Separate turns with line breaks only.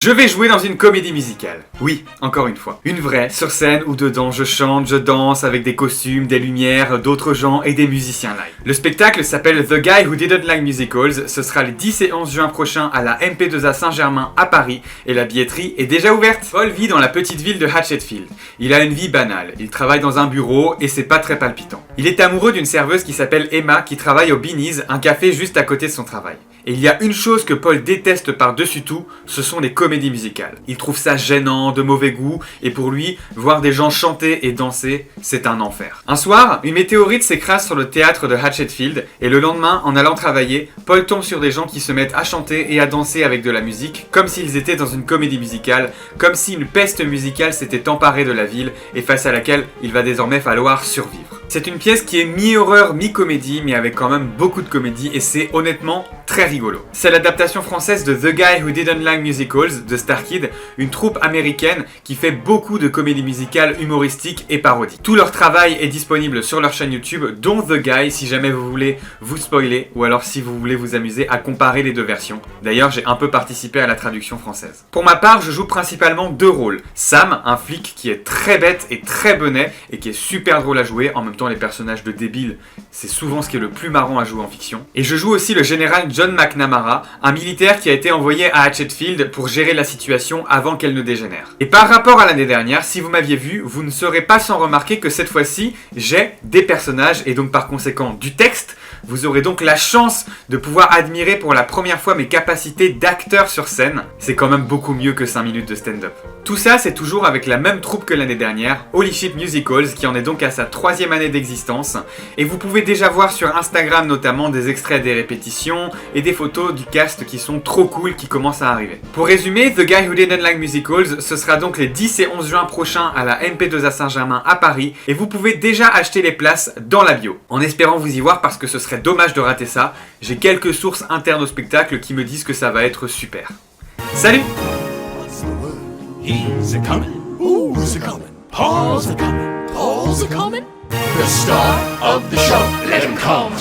Je vais jouer dans une comédie musicale. Oui, encore une fois. Une vraie, sur scène où dedans je chante, je danse avec des costumes, des lumières, d'autres gens et des musiciens live. Le spectacle s'appelle The Guy Who Didn't Like Musicals. Ce sera les 10 et 11 juin prochains à la MP2A Saint-Germain à Paris et la billetterie est déjà ouverte. Paul vit dans la petite ville de Hatchetfield. Il a une vie banale. Il travaille dans un bureau et c'est pas très palpitant. Il est amoureux d'une serveuse qui s'appelle Emma qui travaille au Beanies, un café juste à côté de son travail. Et il y a une chose que Paul déteste par-dessus tout, ce sont les comédies musicales. Il trouve ça gênant, de mauvais goût, et pour lui, voir des gens chanter et danser, c'est un enfer. Un soir, une météorite s'écrase sur le théâtre de Hatchetfield, et le lendemain, en allant travailler, Paul tombe sur des gens qui se mettent à chanter et à danser avec de la musique, comme s'ils étaient dans une comédie musicale, comme si une peste musicale s'était emparée de la ville, et face à laquelle il va désormais falloir survivre. C'est une pièce qui est mi-horreur, mi-comédie, mais avec quand même beaucoup de comédie, et c'est honnêtement très rigolo. C'est l'adaptation française de The Guy Who Didn't Like Musicals de Star Kid, une troupe américaine qui fait beaucoup de comédies musicales humoristiques et parodies. Tout leur travail est disponible sur leur chaîne YouTube, dont The Guy, si jamais vous voulez vous spoiler, ou alors si vous voulez vous amuser à comparer les deux versions. D'ailleurs, j'ai un peu participé à la traduction française. Pour ma part, je joue principalement deux rôles. Sam, un flic qui est très bête et très benet, et qui est super drôle à jouer. En même temps, les personnages de débiles, c'est souvent ce qui est le plus marrant à jouer en fiction. Et je joue aussi le général John McNamara, un militaire qui a été envoyé à Hatchetfield pour gérer la situation avant qu'elle ne dégénère. Et par rapport à l'année dernière, si vous m'aviez vu, vous ne serez pas sans remarquer que cette fois-ci, j'ai des personnages et donc par conséquent du texte. Vous aurez donc la chance de pouvoir admirer pour la première fois mes capacités d'acteur sur scène. C'est quand même beaucoup mieux que 5 minutes de stand-up. Tout ça, c'est toujours avec la même troupe que l'année dernière, Holy Shit Musicals, qui en est donc à sa 3e année d'existence. Et vous pouvez déjà voir sur Instagram notamment des extraits des répétitions et des photos du cast qui sont trop cool, qui commencent à arriver. Pour résumer, The Guy Who Didn't Like Musicals, ce sera donc les 10 et 11 juin prochains à la MP2A Saint-Germain à Paris, et vous pouvez déjà acheter les places dans la bio. En espérant vous y voir parce que ce serait dommage de rater ça, j'ai quelques sources internes au spectacle qui me disent que ça va être super. Salut!
He's a comin', who's a comin', Paul's a comin', Paul's a comin', the star of the show, let him come.